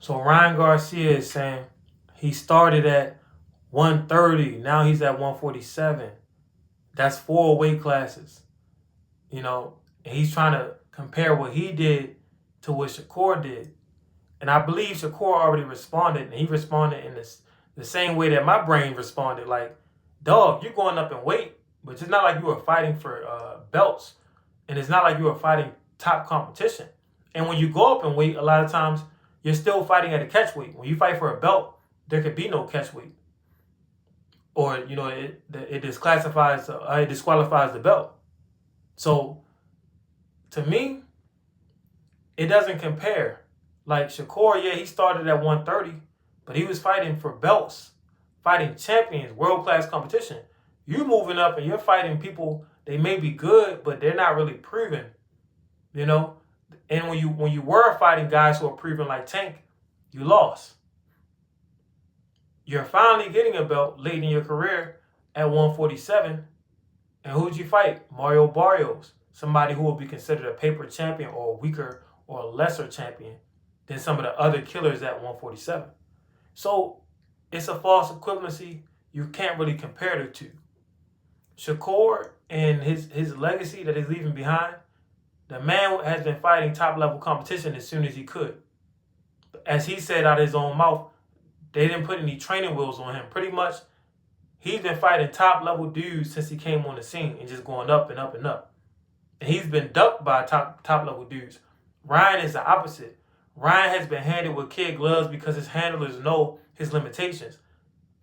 So Ryan Garcia is saying he started at 130. Now he's at 147. That's 4 weight classes. You know, and he's trying to compare what he did to what Shakur did. And I believe Shakur already responded, and he responded in the same way that my brain responded. Like, dog, you're going up in weight, but it's not like you were fighting for belts, and it's not like you were fighting top competition. And when you go up in weight, a lot of times you're still fighting at a catch weight. When you fight for a belt, there could be no catch weight, or it disqualifies the belt. So to me, it doesn't compare. Like Shakur, yeah, he started at 130, but he was fighting for belts, fighting champions, world-class competition. You're moving up and you're fighting people, they may be good, but they're not really proven, you know? And when you were fighting guys who are proven like Tank, you lost. You're finally getting a belt late in your career at 147. And who'd you fight? Mario Barrios, somebody who will be considered a paper champion or a weaker or a lesser champion than some of the other killers at 147. So it's a false equivalency. You can't really compare the two. Shakur and his legacy that he's leaving behind, the man has been fighting top-level competition as soon as he could. As he said out of his own mouth, they didn't put any training wheels on him. Pretty much, he's been fighting top-level dudes since he came on the scene and just going up and up and up. And he's been ducked by top-level dudes. Ryan is the opposite. Ryan has been handled with kid gloves because his handlers know his limitations.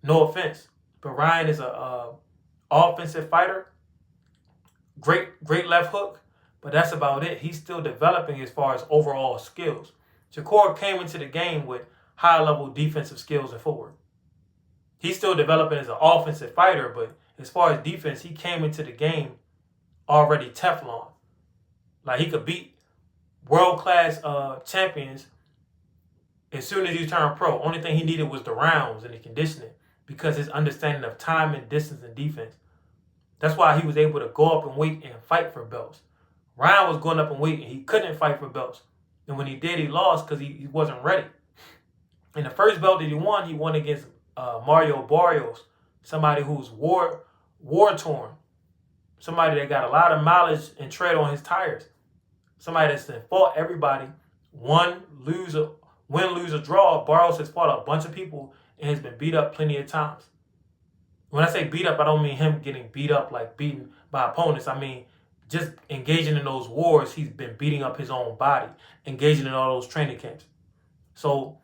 No offense, but Ryan is a offensive fighter. Great left hook, but that's about it. He's still developing as far as overall skills. Shakur came into the game with high-level defensive skills and footwork. He's still developing as an offensive fighter, but as far as defense, he came into the game already Teflon. Like, he could beat world-class champions as soon as he turned pro. Only thing he needed was the rounds and the conditioning because his understanding of time and distance and defense. That's why he was able to go up in weight and fight for belts. Ryan was going up in weight and he couldn't fight for belts. And when he did, he lost because he wasn't ready. And the first belt that he won against Mario Barrios, somebody who's war-torn, somebody that got a lot of mileage and tread on his tires, somebody that's fought everybody, win, lose, or draw. Barrios has fought a bunch of people and has been beat up plenty of times. When I say beat up, I don't mean him getting beat up like beaten by opponents. I mean just engaging in those wars, he's been beating up his own body, engaging in all those training camps. So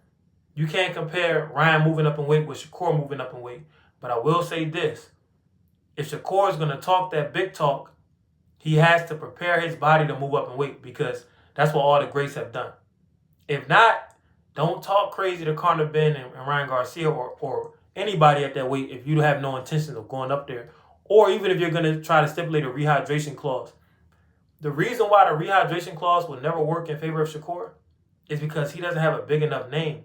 you can't compare Ryan moving up in weight with Shakur moving up in weight. But I will say this. If Shakur is going to talk that big talk, he has to prepare his body to move up in weight because that's what all the greats have done. If not, don't talk crazy to Conor Ben and Ryan Garcia or anybody at that weight if you have no intention of going up there. Or even if you're going to try to stipulate a rehydration clause. The reason why the rehydration clause will never work in favor of Shakur is because he doesn't have a big enough name.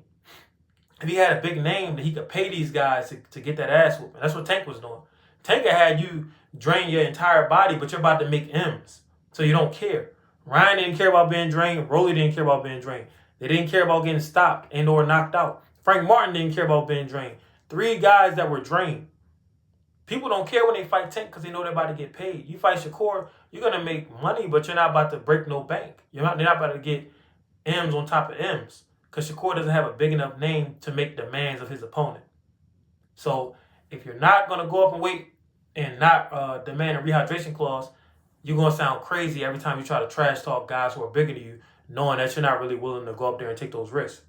If he had a big name, then he could pay these guys to get that ass whooping. That's what Tank was doing. Tank had you drain your entire body, but you're about to make M's, so you don't care. Ryan didn't care about being drained. Rolly didn't care about being drained. They didn't care about getting stopped and or knocked out. Frank Martin didn't care about being drained. 3 guys that were drained. People don't care when they fight Tank because they know they're about to get paid. You fight Shakur, you're going to make money, but you're not about to break no bank. They're not about to get M's on top of M's because Shakur doesn't have a big enough name to make demands of his opponent. So if you're not going to go up in weight and not demand a rehydration clause, you're going to sound crazy every time you try to trash talk guys who are bigger than you, knowing that you're not really willing to go up there and take those risks.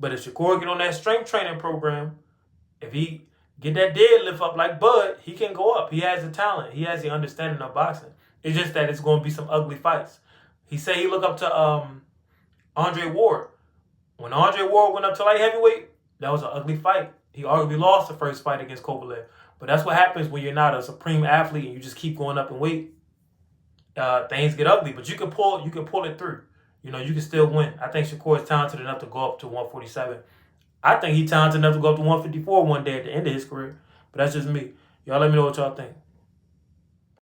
But if Shakur get on that strength training program, if he get that deadlift up like Bud, he can go up. He has the talent. He has the understanding of boxing. It's just that it's going to be some ugly fights. He said he looked up to Andre Ward. When Andre Ward went up to light heavyweight, that was an ugly fight. He arguably lost the first fight against Kovalev. But that's what happens when you're not a supreme athlete and you just keep going up in weight. Things get ugly, but you can pull it through. You know, you can still win. I think Shakur is talented enough to go up to 147. I think he's talented enough to go up to 154 one day at the end of his career. But that's just me. Y'all let me know what y'all think.